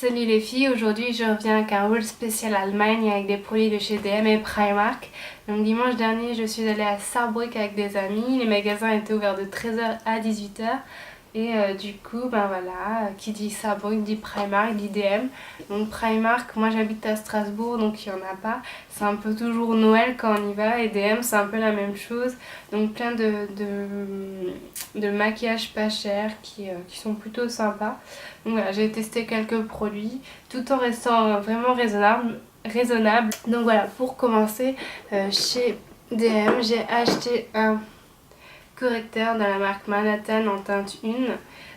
Salut les filles, aujourd'hui je reviens avec un haul spécial Allemagne avec des produits de chez DM et Primark. Donc dimanche dernier je suis allée à Saarbrück avec des amis, les magasins étaient ouverts de 13h à 18h. Et du coup, ben voilà, qui dit Saarbrück dit Primark, dit DM. Donc Primark, moi j'habite à Strasbourg, donc il n'y en a pas. C'est un peu toujours Noël quand on y va, et DM c'est un peu la même chose. Donc plein de maquillage pas cher qui sont plutôt sympas. Donc voilà, j'ai testé quelques produits, tout en restant vraiment raisonnable. Donc voilà, pour commencer, chez DM, j'ai acheté un correcteur de la marque Manhattan en teinte 1.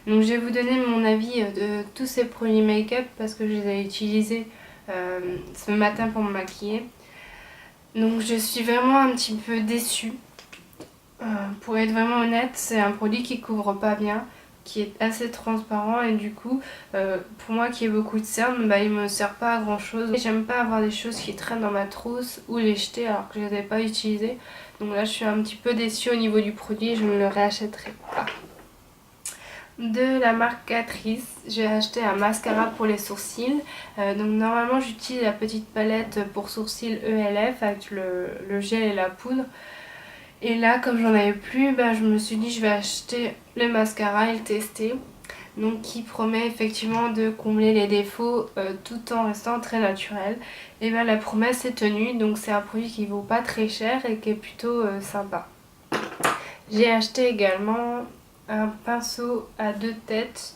Donc je vais vous donner mon avis de tous ces produits make-up parce que je les ai utilisés ce matin pour me maquiller. Donc je suis vraiment un petit peu déçue. Pour être vraiment honnête, c'est un produit qui couvre pas bien, qui est assez transparent et du coup, pour moi qui ai beaucoup de cernes, bah, il me sert pas à grand chose. J'aime pas avoir des choses qui traînent dans ma trousse ou les jeter alors que je les ai pas utilisées. Donc là je suis un petit peu déçue au niveau du produit, je ne le réachèterai pas. De la marque Catrice, j'ai acheté un mascara pour les sourcils. Donc normalement j'utilise la petite palette pour sourcils ELF avec le gel et la poudre. Et là, comme j'en avais plus, bah, je me suis dit je vais acheter le mascara et le tester. Donc qui promet effectivement de combler les défauts tout en restant très naturel. Et bien la promesse est tenue, donc c'est un produit qui vaut pas très cher et qui est plutôt sympa. J'ai acheté également un pinceau à deux têtes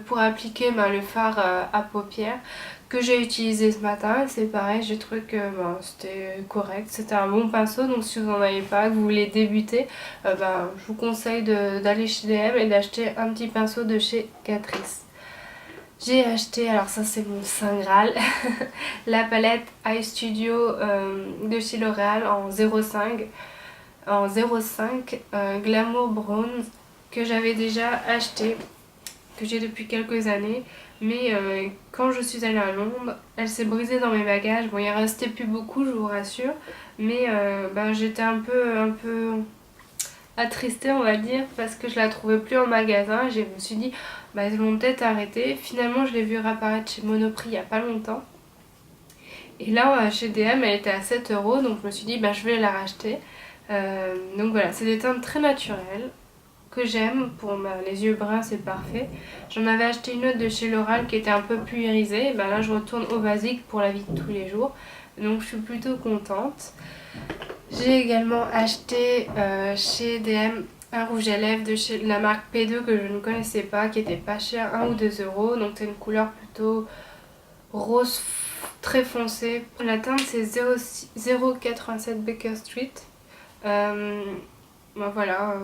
pour appliquer le fard à paupières que j'ai utilisé ce matin. Et c'est pareil, j'ai trouvé que c'était correct, c'était un bon pinceau. Donc si vous n'en avez pas, que vous voulez débuter, je vous conseille d'aller chez DM et d'acheter un petit pinceau de chez Catrice. J'ai acheté, alors ça c'est mon saint graal, la palette Eye Studio de chez L'Oréal en 05 Glamour Bronze que j'avais déjà acheté, que j'ai depuis quelques années, mais quand je suis allée à Londres, elle s'est brisée dans mes bagages. Bon, il en restait plus beaucoup, je vous rassure, mais j'étais un peu attristée, on va dire, parce que je la trouvais plus en magasin. Je me suis dit, ils vont peut-être arrêter. Finalement, je l'ai vue réapparaître chez Monoprix il y a pas longtemps. Et là, chez DM, elle était à 7 €, donc je me suis dit, je vais la racheter. Donc voilà, c'est des teintes très naturelles que j'aime. Pour les yeux bruns, c'est parfait. J'en avais acheté une autre de chez L'Oréal qui était un peu plus irisée. Et là, je retourne au basique pour la vie de tous les jours. Donc je suis plutôt contente. J'ai également acheté chez DM un rouge à lèvres de chez la marque P2 que je ne connaissais pas, qui était pas cher, 1 ou 2 €. Donc c'est une couleur plutôt rose très foncé. La teinte c'est 087 Baker Street. Voilà,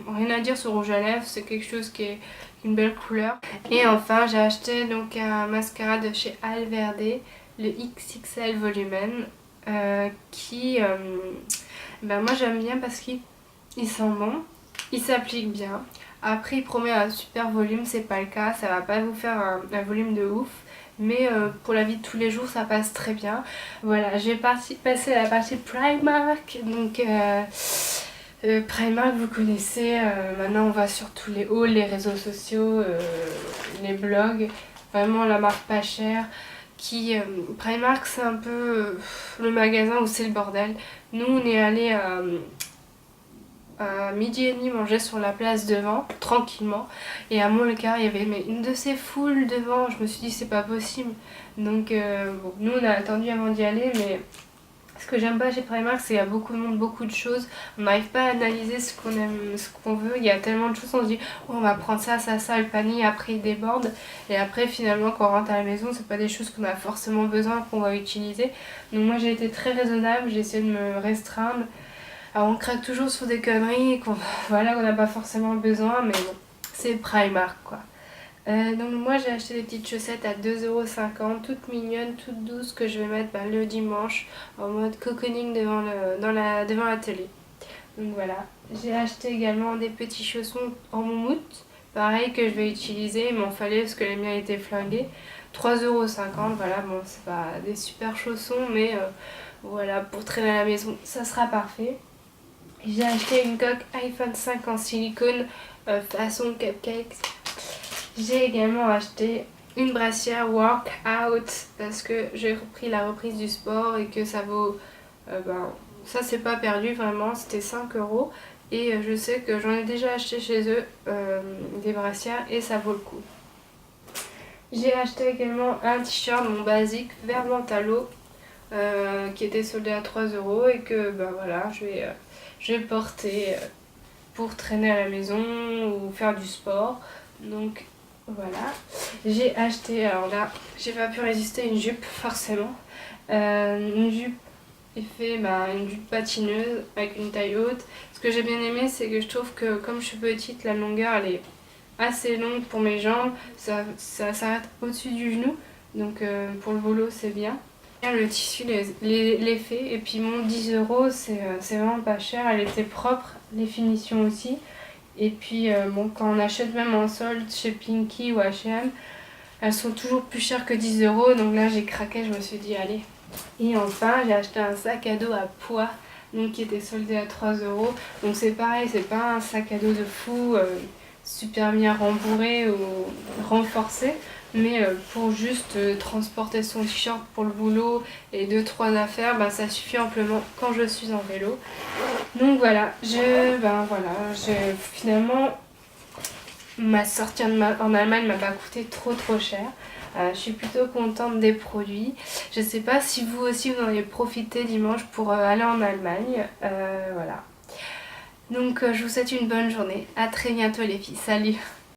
rien à dire sur rouge à lèvres, c'est quelque chose qui est une belle couleur. Et enfin j'ai acheté donc un mascara de chez Alverde, le XXL Volumen, qui moi j'aime bien parce qu'il sent bon, il s'applique bien. Après il promet un super volume, c'est pas le cas, ça va pas vous faire un volume de ouf. Mais pour la vie de tous les jours ça passe très bien. Voilà, je vais passer à la partie Primark. Donc Primark vous connaissez, maintenant on va sur tous les hauls, les réseaux sociaux, les blogs. Vraiment la marque pas chère. Primark c'est un peu le magasin où c'est le bordel. Nous on est allé à midi et demi manger sur la place devant, tranquillement, et à Montlecar il y avait une de ces foules devant. Je me suis dit c'est pas possible, donc nous on a attendu avant d'y aller. Mais ce que j'aime pas chez Primark, c'est qu'il y a beaucoup de monde, beaucoup de choses, on n'arrive pas à analyser ce qu'on aime, ce qu'on veut. Il y a tellement de choses, on se dit on va prendre ça, le panier après il déborde, et après finalement quand on rentre à la maison c'est pas des choses qu'on a forcément besoin, qu'on va utiliser. Donc moi j'ai été très raisonnable, j'ai essayé de me restreindre. Alors on craque toujours sur des conneries qu'on n'a pas forcément besoin, mais bon, c'est Primark quoi. Donc moi j'ai acheté des petites chaussettes à 2,50 € toutes mignonnes, toutes douces, que je vais mettre le dimanche en mode cocooning devant la télé. Donc voilà, j'ai acheté également des petits chaussons en moumoute, pareil, que je vais utiliser. Il m'en fallait parce que les miens étaient flingués. 3,50 €, voilà, bon c'est pas des super chaussons, mais voilà, pour traîner à la maison ça sera parfait. J'ai acheté une coque iPhone 5 en silicone façon cupcake. J'ai également acheté une brassière workout parce que j'ai repris la reprise du sport et que ça vaut... ça c'est pas perdu vraiment, c'était 5 € et je sais que j'en ai déjà acheté chez eux des brassières et ça vaut le coup. J'ai acheté également un t-shirt, mon basique, vert Mentalo, qui était soldé à 3 € et que voilà, je vais porter pour traîner à la maison ou faire du sport. Donc voilà. J'ai acheté, alors là, j'ai pas pu résister à une jupe forcément. Une jupe une jupe patineuse avec une taille haute. Ce que j'ai bien aimé, c'est que je trouve que comme je suis petite, la longueur elle est assez longue pour mes jambes, ça s'arrête au-dessus du genou, donc pour le volo c'est bien. Le tissu les fait, et puis mon 10 € c'est vraiment pas cher, elle était propre, les finitions aussi. Et puis bon, quand on achète même en solde chez Pinky ou H&M, elles sont toujours plus chères que 10 €, donc là j'ai craqué, je me suis dit allez. Et enfin j'ai acheté un sac à dos à poids, donc qui était soldé à 3 €. Donc c'est pareil, c'est pas un sac à dos de fou, super bien rembourré ou renforcé, mais pour juste transporter son t-shirt pour le boulot et 2-3 affaires, ça suffit amplement quand je suis en vélo. Donc voilà, finalement ma sortie en Allemagne m'a pas coûté trop cher. Je suis plutôt contente des produits. Je sais pas si vous aussi vous en avez profité dimanche pour aller en Allemagne. Voilà. Donc je vous souhaite une bonne journée. À très bientôt les filles. Salut!